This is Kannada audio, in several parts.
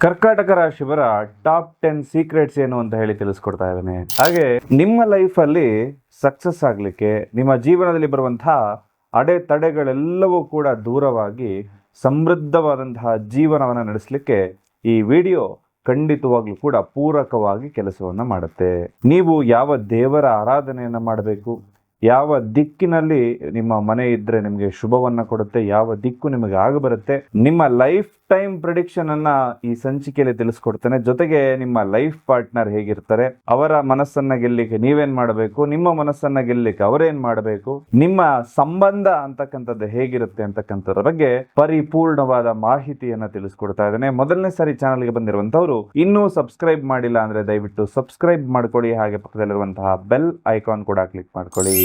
ಕರ್ಕಾಟಕ ರಾಶಿಯವರ ಟಾಪ್ 10 ಸೀಕ್ರೆಟ್ಸ್ ಏನು ಅಂತ ಹೇಳಿ ತಿಳಿಸ್ಕೊಡ್ತಾ ಇದ್ದೇನೆ. ಹಾಗೆ ನಿಮ್ಮ ಲೈಫಲ್ಲಿ ಸಕ್ಸಸ್ ಆಗಲಿಕ್ಕೆ ನಿಮ್ಮ ಜೀವನದಲ್ಲಿ ಬರುವಂತಹ ಅಡೆತಡೆಗಳೆಲ್ಲವೂ ಕೂಡ ದೂರವಾಗಿ ಸಮೃದ್ಧವಾದಂತಹ ಜೀವನವನ್ನು ನಡೆಸಲಿಕ್ಕೆ ಈ ವಿಡಿಯೋ ಖಂಡಿತವಾಗ್ಲೂ ಕೂಡ ಪೂರಕವಾಗಿ ಕೆಲಸವನ್ನ ಮಾಡುತ್ತೆ. ನೀವು ಯಾವ ದೇವರ ಆರಾಧನೆಯನ್ನ ಮಾಡಬೇಕು, ಯಾವ ದಿಕ್ಕಿನಲ್ಲಿ ನಿಮ್ಮ ಮನೆ ಇದ್ರೆ ನಿಮಗೆ ಶುಭವನ್ನ ಕೊಡುತ್ತೆ, ಯಾವ ದಿಕ್ಕು ನಿಮಗೆ ಆಗ ಬರುತ್ತೆ, ನಿಮ್ಮ ಲೈಫ್ ಟೈಮ್ ಪ್ರಿಡಿಕ್ಷನ್ ಅನ್ನ ಈ ಸಂಚಿಕೆಯಲ್ಲಿ ತಿಳಿಸ್ಕೊಡ್ತೇನೆ. ಜೊತೆಗೆ ನಿಮ್ಮ ಲೈಫ್ ಪಾರ್ಟ್ನರ್ ಹೇಗಿರ್ತಾರೆ, ಅವರ ಮನಸ್ಸನ್ನ ಗೆಲ್ಲಿಕ್ಕೆ ನೀವೇನ್ ಮಾಡಬೇಕು, ನಿಮ್ಮ ಮನಸ್ಸನ್ನ ಗೆಲ್ಲಿಕ್ಕೆ ಅವರೇನ್ ಮಾಡಬೇಕು, ನಿಮ್ಮ ಸಂಬಂಧ ಅಂತಕ್ಕಂಥದ್ದು ಹೇಗಿರುತ್ತೆ ಅಂತಕ್ಕಂಥದ್ರ ಬಗ್ಗೆ ಪರಿಪೂರ್ಣವಾದ ಮಾಹಿತಿಯನ್ನ ತಿಳಿಸ್ಕೊಡ್ತಾ ಇದ್ದೇನೆ. ಮೊದಲನೇ ಸಾರಿ ಚಾನಲ್ಗೆ ಬಂದಿರುವಂತವ್ರು ಇನ್ನೂ ಸಬ್ಸ್ಕ್ರೈಬ್ ಮಾಡಿಲ್ಲ ಅಂದ್ರೆ ದಯವಿಟ್ಟು ಸಬ್ಸ್ಕ್ರೈಬ್ ಮಾಡ್ಕೊಳ್ಳಿ. ಹಾಗೆ ಪಕ್ಕದಲ್ಲಿರುವಂತಹ ಬೆಲ್ ಐಕಾನ್ ಕೂಡ ಕ್ಲಿಕ್ ಮಾಡ್ಕೊಳ್ಳಿ.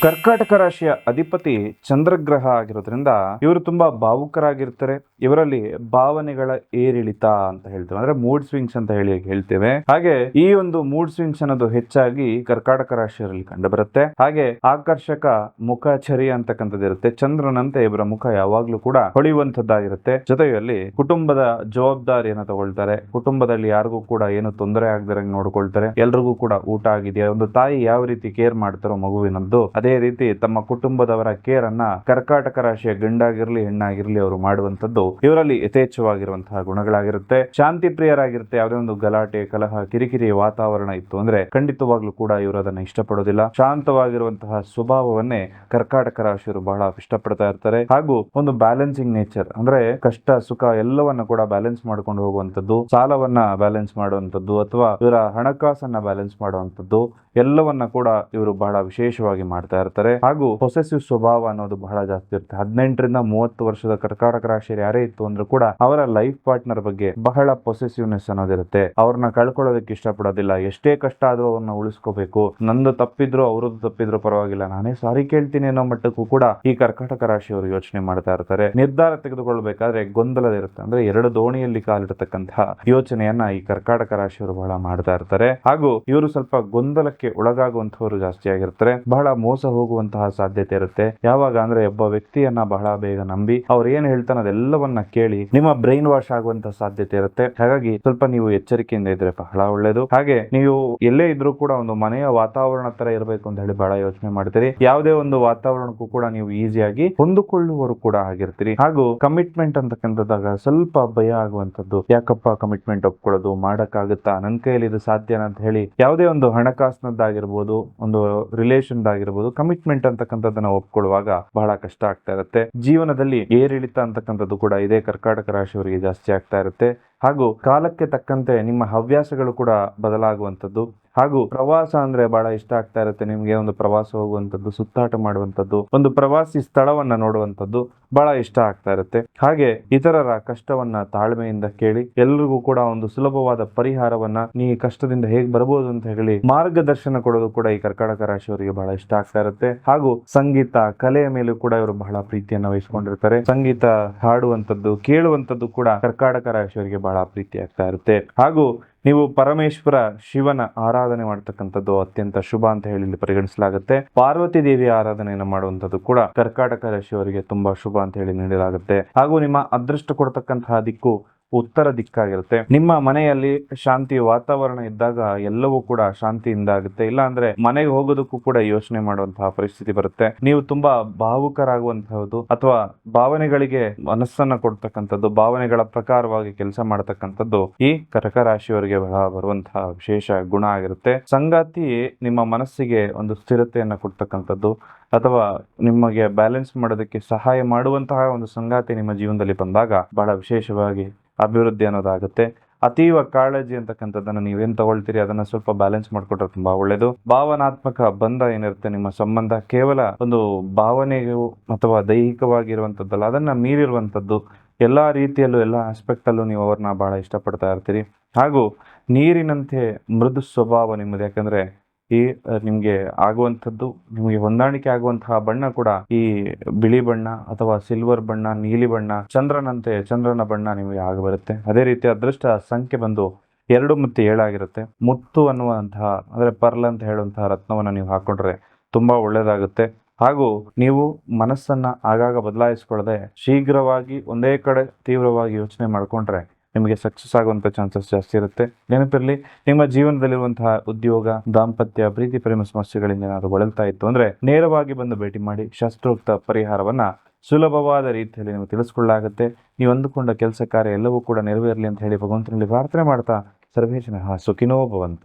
ಕರ್ಕಾಟಕ ರಾಶಿಯ ಅಧಿಪತಿ ಚಂದ್ರಗ್ರಹ ಆಗಿರೋದ್ರಿಂದ ಇವರು ತುಂಬಾ ಭಾವುಕರಾಗಿರ್ತಾರೆ. ಇವರಲ್ಲಿ ಭಾವನೆಗಳ ಏರಿಳಿತ ಅಂತ ಹೇಳ್ತೇವೆ, ಅಂದ್ರೆ ಮೂಡ್ ಸ್ವಿಂಗ್ಸ್ ಅಂತ ಹೇಳ್ತೇವೆ. ಹಾಗೆ ಈ ಒಂದು ಮೂಡ್ ಸ್ವಿಂಗ್ಸ್ ಅನ್ನೋದು ಹೆಚ್ಚಾಗಿ ಕರ್ಕಾಟಕ ರಾಶಿಯವರಲ್ಲಿ ಕಂಡು ಬರುತ್ತೆ. ಹಾಗೆ ಆಕರ್ಷಕ ಮುಖಚರಿ ಅಂತಕ್ಕಂಥದ್ದು ಇರುತ್ತೆ. ಚಂದ್ರನಂತೆ ಇವರ ಮುಖ ಯಾವಾಗ್ಲೂ ಕೂಡ ಹೊಳೆಯುವಂತದ್ದಾಗಿರುತ್ತೆ. ಜೊತೆಯಲ್ಲಿ ಕುಟುಂಬದ ಜವಾಬ್ದಾರಿಯನ್ನು ತಗೊಳ್ತಾರೆ. ಕುಟುಂಬದಲ್ಲಿ ಯಾರಿಗೂ ಕೂಡ ಏನು ತೊಂದರೆ ಆಗದಿರಂಗೆ ನೋಡ್ಕೊಳ್ತಾರೆ. ಎಲ್ರಿಗೂ ಕೂಡ ಊಟ ಆಗಿದೆಯಾ, ಒಂದು ತಾಯಿ ಯಾವ ರೀತಿ ಕೇರ್ ಮಾಡ್ತಾರೋ ಮಗುವಿನದ್ದು, ಅದೇ ರೀತಿ ತಮ್ಮ ಕುಟುಂಬದವರ ಕೇರ್ ಅನ್ನ ಕರ್ಕಾಟಕ ರಾಶಿಯ ಗಂಡಾಗಿರ್ಲಿ ಹೆಣ್ಣಾಗಿರ್ಲಿ ಅವರು ಮಾಡುವಂತದ್ದು ಇವರಲ್ಲಿ ಯಥೇಚ್ಛವಾಗಿರುವಂತಹ ಗುಣಗಳಾಗಿರುತ್ತೆ. ಶಾಂತಿ ಪ್ರಿಯರಾಗಿರುತ್ತೆ. ಯಾವುದೇ ಒಂದು ಗಲಾಟೆ, ಕಲಹ, ಕಿರಿಕಿರಿ ವಾತಾವರಣ ಇತ್ತು ಅಂದ್ರೆ ಖಂಡಿತವಾಗ್ಲೂ ಕೂಡ ಇವರು ಅದನ್ನ ಇಷ್ಟಪಡೋದಿಲ್ಲ. ಶಾಂತವಾಗಿರುವಂತಹ ಸ್ವಭಾವವನ್ನೇ ಕರ್ಕಾಟಕ ರಾಶಿಯವರು ಬಹಳ ಇಷ್ಟಪಡ್ತಾ ಇರ್ತಾರೆ. ಹಾಗೂ ಒಂದು ಬ್ಯಾಲೆನ್ಸಿಂಗ್ ನೇಚರ್, ಅಂದ್ರೆ ಕಷ್ಟ ಸುಖ ಎಲ್ಲವನ್ನ ಕೂಡ ಬ್ಯಾಲೆನ್ಸ್ ಮಾಡ್ಕೊಂಡು ಹೋಗುವಂತದ್ದು, ಸಾಲವನ್ನ ಬ್ಯಾಲೆನ್ಸ್ ಮಾಡುವಂತದ್ದು ಅಥವಾ ಇವರ ಹಣಕಾಸನ್ನ ಬ್ಯಾಲೆನ್ಸ್ ಮಾಡುವಂತದ್ದು ಎಲ್ಲವನ್ನ ಕೂಡ ಇವರು ಬಹಳ ವಿಶೇಷವಾಗಿ ಮಾಡ್ತಾ ಇರ್ತಾರೆ. ಹಾಗೂ ಪೊಸೆಸಿವ್ ಸ್ವಭಾವ ಅನ್ನೋದು ಬಹಳ ಜಾಸ್ತಿ ಇರುತ್ತೆ. 18ರಿಂದ 30 ವರ್ಷದ ಕರ್ಕಾಟಕ ರಾಶಿಯಲ್ಲಿ ಯಾರೇ ಇತ್ತು ಅಂದ್ರೂ ಕೂಡ ಅವರ ಲೈಫ್ ಪಾರ್ಟ್ನರ್ ಬಗ್ಗೆ ಬಹಳ ಪೊಸೆಸಿವ್ನೆಸ್ ಅನ್ನೋದಿರುತ್ತೆ. ಅವ್ರನ್ನ ಕಳ್ಕೊಳ್ಳೋದಕ್ಕೆ ಇಷ್ಟಪಡೋದಿಲ್ಲ. ಎಷ್ಟೇ ಕಷ್ಟ ಆದ್ರೂ ಅವ್ರನ್ನ ಉಳಿಸ್ಕೋಬೇಕು. ನಂದು ತಪ್ಪಿದ್ರು ಅವ್ರದ್ದು ತಪ್ಪಿದ್ರು ಪರವಾಗಿಲ್ಲ, ನಾನೇ ಸಾರಿ ಕೇಳ್ತೀನಿ ಅನ್ನೋ ಮಟ್ಟಕ್ಕೂ ಕೂಡ ಈ ಕರ್ಕಾಟಕ ರಾಶಿಯವರು ಯೋಚನೆ ಮಾಡ್ತಾ ಇರ್ತಾರೆ. ನಿರ್ಧಾರ ತೆಗೆದುಕೊಳ್ಬೇಕಾದ್ರೆ ಗೊಂದಲದ ಇರುತ್ತೆ. ಅಂದ್ರೆ ಎರಡು ದೋಣಿಯಲ್ಲಿ ಕಾಲಿಡತಕ್ಕಂತಹ ಯೋಚನೆಯನ್ನ ಈ ಕರ್ಕಾಟಕ ರಾಶಿಯವರು ಬಹಳ ಮಾಡ್ತಾ ಇರ್ತಾರೆ. ಹಾಗೂ ಇವರು ಸ್ವಲ್ಪ ಗೊಂದಲಕ್ಕೆ ಒಳಗಾಗುವಂತವರು ಜಾಸ್ತಿ ಆಗಿರ್ತಾರೆ. ಬಹಳ ಮೋಸ ಹೋಗುವಂತಹ ಸಾಧ್ಯತೆ ಇರುತ್ತೆ. ಯಾವಾಗ ಅಂದ್ರೆ ಒಬ್ಬ ವ್ಯಕ್ತಿಯನ್ನ ಬಹಳ ಬೇಗ ನಂಬಿ ಅವ್ರು ಏನ್ ಹೇಳ್ತಾನೆ ಅದೆಲ್ಲವನ್ನ ಕೇಳಿ ನಿಮ್ಮ ಬ್ರೈನ್ ವಾಶ್ ಆಗುವಂತಹ ಸಾಧ್ಯತೆ ಇರುತ್ತೆ. ಹಾಗಾಗಿ ಸ್ವಲ್ಪ ನೀವು ಎಚ್ಚರಿಕೆಯಿಂದ ಇದ್ರೆ ಬಹಳ ಒಳ್ಳೇದು. ಹಾಗೆ ನೀವು ಎಲ್ಲೇ ಇದ್ರೂ ಕೂಡ ಒಂದು ಮನೆಯ ವಾತಾವರಣ ತರ ಇರಬೇಕು ಅಂತ ಹೇಳಿ ಬಹಳ ಯೋಚನೆ ಮಾಡ್ತೀರಿ. ಯಾವುದೇ ಒಂದು ವಾತಾವರಣಕ್ಕೂ ಕೂಡ ನೀವು ಈಸಿಯಾಗಿ ಹೊಂದಿಕೊಳ್ಳುವರು ಕೂಡ ಆಗಿರ್ತೀರಿ. ಹಾಗೂ ಕಮಿಟ್ಮೆಂಟ್ ಅಂತಕ್ಕಂಥದ್ದಾಗ ಸ್ವಲ್ಪ ಭಯ ಆಗುವಂತದ್ದು. ಯಾಕಪ್ಪ ಕಮಿಟ್ಮೆಂಟ್ ಒಪ್ಕೊಳ್ಳೋದು, ಮಾಡಕ್ಕಾಗುತ್ತಾ, ನನ್ನ ಕೈಯಲ್ಲಿ ಇದು ಸಾಧ್ಯನಾ ಅಂತ ಹೇಳಿ ಯಾವುದೇ ಒಂದು ಹಣಕಾಸಿನದ್ದಾಗಿರ್ಬೋದು, ಒಂದು ರಿಲೇಷನ್ ಆಗಿರ್ಬೋದು, ಕಮಿಟ್ಮೆಂಟ್ ಅಂತಕ್ಕಂಥದ್ದನ್ನ ಒಪ್ಕೊಳ್ಳುವಾಗ ಬಹಳ ಕಷ್ಟ ಆಗ್ತಾ ಇರುತ್ತೆ. ಜೀವನದಲ್ಲಿ ಏರಿಳಿತ ಅಂತಕ್ಕಂಥದ್ದು ಕೂಡ ಇದೇ ಕರ್ಕಾಟಕ ರಾಶಿಯವರಿಗೆ ಜಾಸ್ತಿ ಆಗ್ತಾ ಇರುತ್ತೆ. ಹಾಗೂ ಕಾಲಕ್ಕೆ ತಕ್ಕಂತೆ ನಿಮ್ಮ ಹವ್ಯಾಸಗಳು ಕೂಡ ಬದಲಾಗುವಂಥದ್ದು. ಹಾಗೂ ಪ್ರವಾಸ ಅಂದ್ರೆ ಬಹಳ ಇಷ್ಟ ಆಗ್ತಾ ಇರುತ್ತೆ ನಿಮ್ಗೆ. ಒಂದು ಪ್ರವಾಸ ಹೋಗುವಂಥದ್ದು, ಸುತ್ತಾಟ ಮಾಡುವಂಥದ್ದು, ಒಂದು ಪ್ರವಾಸಿ ಸ್ಥಳವನ್ನ ನೋಡುವಂಥದ್ದು ಬಹಳ ಇಷ್ಟ ಆಗ್ತಾ ಇರುತ್ತೆ. ಹಾಗೆ ಇತರರ ಕಷ್ಟವನ್ನ ತಾಳ್ಮೆಯಿಂದ ಕೇಳಿ ಎಲ್ರಿಗೂ ಕೂಡ ಒಂದು ಸುಲಭವಾದ ಪರಿಹಾರವನ್ನ, ನೀ ಕಷ್ಟದಿಂದ ಹೇಗ್ ಬರ್ಬೋದು ಅಂತ ಹೇಳಿ ಮಾರ್ಗದರ್ಶನ ಕೊಡೋದು ಕೂಡ ಈ ಕರ್ಕಾಟಕ ರಾಶಿಯವರಿಗೆ ಬಹಳ ಇಷ್ಟ ಆಗ್ತಾ ಇರುತ್ತೆ. ಹಾಗೂ ಸಂಗೀತ ಕಲೆಯ ಮೇಲೂ ಕೂಡ ಇವರು ಬಹಳ ಪ್ರೀತಿಯನ್ನ ವಹಿಸಿಕೊಂಡಿರ್ತಾರೆ. ಸಂಗೀತ ಹಾಡುವಂಥದ್ದು, ಕೇಳುವಂಥದ್ದು ಕೂಡ ಕರ್ಕಾಟಕ ರಾಶಿಯವರಿಗೆ ಬಹಳ ಪ್ರೀತಿ ಆಗ್ತಾ ಇರುತ್ತೆ. ಹಾಗೂ ನೀವು ಪರಮೇಶ್ವರ ಶಿವನ ಆರಾಧನೆ ಮಾಡತಕ್ಕಂಥದ್ದು ಅತ್ಯಂತ ಶುಭ ಅಂತ ಹೇಳಿ ಪರಿಗಣಿಸಲಾಗುತ್ತೆ. ಪಾರ್ವತಿ ದೇವಿಯ ಆರಾಧನೆಯನ್ನು ಮಾಡುವಂಥದ್ದು ಕೂಡ ಕರ್ಕಾಟಕ ರಾಶಿಯವರಿಗೆ ತುಂಬಾ ಶುಭ ಅಂತ ಹೇಳಿ ನೀಡಲಾಗುತ್ತೆ. ಹಾಗೂ ನಿಮ್ಮ ಅದೃಷ್ಟ ಕೊಡ್ತಕ್ಕಂತಹ ದಿಕ್ಕು ಉತ್ತರ ದಿಕ್ಕಾಗಿರುತ್ತೆ. ನಿಮ್ಮ ಮನೆಯಲ್ಲಿ ಶಾಂತಿ ವಾತಾವರಣ ಇದ್ದಾಗ ಎಲ್ಲವೂ ಕೂಡ ಶಾಂತಿಯಿಂದ ಆಗುತ್ತೆ. ಇಲ್ಲ ಅಂದ್ರೆ ಮನೆಗೆ ಹೋಗೋದಕ್ಕೂ ಕೂಡ ಯೋಚನೆ ಮಾಡುವಂತಹ ಪರಿಸ್ಥಿತಿ ಬರುತ್ತೆ. ನೀವು ತುಂಬಾ ಭಾವುಕರಾಗುವಂತಹದ್ದು ಅಥವಾ ಭಾವನೆಗಳಿಗೆ ಮನಸ್ಸನ್ನ ಕೊಡ್ತಕ್ಕಂಥದ್ದು, ಭಾವನೆಗಳ ಪ್ರಕಾರವಾಗಿ ಕೆಲಸ ಮಾಡತಕ್ಕಂಥದ್ದು ಈ ಕರ್ಕ ರಾಶಿಯವರಿಗೆ ಬರುವಂತಹ ವಿಶೇಷ ಗುಣ ಆಗಿರುತ್ತೆ. ಸಂಗಾತಿ ನಿಮ್ಮ ಮನಸ್ಸಿಗೆ ಒಂದು ಸ್ಥಿರತೆಯನ್ನ ಕೊಡ್ತಕ್ಕಂಥದ್ದು ಅಥವಾ ನಿಮಗೆ ಬ್ಯಾಲೆನ್ಸ್ ಮಾಡೋದಕ್ಕೆ ಸಹಾಯ ಮಾಡುವಂತಹ ಒಂದು ಸಂಗಾತಿ ನಿಮ್ಮ ಜೀವನದಲ್ಲಿ ಬಂದಾಗ ಬಹಳ ವಿಶೇಷವಾಗಿ ಅಭಿವೃದ್ಧಿ ಅನ್ನೋದಾಗುತ್ತೆ. ಅತೀವ ಕಾಳಜಿ ಅಂತಕ್ಕಂಥದ್ದನ್ನ ನೀವೇನ್ ತಗೊಳ್ತೀರಿ ಅದನ್ನ ಸ್ವಲ್ಪ ಬ್ಯಾಲೆನ್ಸ್ ಮಾಡ್ಕೊಟ್ರೆ ತುಂಬಾ ಒಳ್ಳೇದು. ಭಾವನಾತ್ಮಕ ಬಂಧ ಏನಿರುತ್ತೆ ನಿಮ್ಮ ಸಂಬಂಧ ಕೇವಲ ಒಂದು ಭಾವನೆಗೂ ಅಥವಾ ದೈಹಿಕವಾಗಿರುವಂತದ್ದಲ್ಲ, ಅದನ್ನ ಮೀರಿರುವಂತದ್ದು. ಎಲ್ಲಾ ರೀತಿಯಲ್ಲೂ ಎಲ್ಲ ಆಸ್ಪೆಕ್ಟ್ ಅಲ್ಲೂ ನೀವು ಅವ್ರನ್ನ ಬಹಳ ಇಷ್ಟಪಡ್ತಾ ಇರ್ತೀರಿ. ಹಾಗೂ ನೀರಿನಂತೆ ಮೃದು ಸ್ವಭಾವ ನಿಮ್ಮದು. ಯಾಕಂದ್ರೆ ಈ ನಿಮ್ಗೆ ಆಗುವಂಥದ್ದು, ನಿಮಗೆ ಹೊಂದಾಣಿಕೆ ಆಗುವಂತಹ ಬಣ್ಣ ಕೂಡ ಈ ಬಿಳಿ ಬಣ್ಣ ಅಥವಾ ಸಿಲ್ವರ್ ಬಣ್ಣ, ನೀಲಿ ಬಣ್ಣ, ಚಂದ್ರನ ಬಣ್ಣ ನಿಮಗೆ ಆಗಬರುತ್ತೆ. ಅದೇ ರೀತಿ ಅದೃಷ್ಟ ಸಂಖ್ಯೆ ಬಂದು 2 ಮತ್ತು 7 ಆಗಿರುತ್ತೆ. ಮುತ್ತು ಅನ್ನುವಂತಹ ಅಂದರೆ ಪರ್ಲ್ ಅಂತ ಹೇಳುವಂತಹ ರತ್ನವನ್ನು ನೀವು ಹಾಕೊಂಡ್ರೆ ತುಂಬಾ ಒಳ್ಳೆಯದಾಗುತ್ತೆ. ಹಾಗೂ ನೀವು ಮನಸ್ಸನ್ನ ಆಗಾಗ ಬದಲಾಯಿಸ್ಕೊಳ್ಳದೆ ಶೀಘ್ರವಾಗಿ ಒಂದೇ ಕಡೆ ತೀವ್ರವಾಗಿ ಯೋಚನೆ ಮಾಡಿಕೊಂಡ್ರೆ ನಿಮಗೆ ಸಕ್ಸಸ್ ಆಗುವಂಥ ಚಾನ್ಸಸ್ ಜಾಸ್ತಿ ಇರುತ್ತೆ. ನೆನಪಿರಲಿ, ನಿಮ್ಮ ಜೀವನದಲ್ಲಿರುವಂತಹ ಉದ್ಯೋಗ, ದಾಂಪತ್ಯ, ಪ್ರೀತಿ ಪ್ರೇಮ ಸಮಸ್ಯೆಗಳಿಂದ ಏನಾದರೂ ಬಳಲ್ತಾ ಇತ್ತು ಅಂದರೆ ನೇರವಾಗಿ ಬಂದು ಭೇಟಿ ಮಾಡಿ. ಶಾಸ್ತ್ರೋಕ್ತ ಪರಿಹಾರವನ್ನು ಸುಲಭವಾದ ರೀತಿಯಲ್ಲಿ ನೀವು ತಿಳಿಸ್ಕೊಳ್ಳಾಗುತ್ತೆ. ನೀವು ಅಂದುಕೊಂಡ ಕೆಲಸ ಕಾರ್ಯ ಎಲ್ಲವೂ ಕೂಡ ನೆರವೇರಲಿ ಅಂತ ಹೇಳಿ ಭಗವಂತನಲ್ಲಿ ಪ್ರಾರ್ಥನೆ ಮಾಡ್ತಾ ಸರ್ವೇ ಜನಃ ಸುಖಿನೋ ಭವಂತು.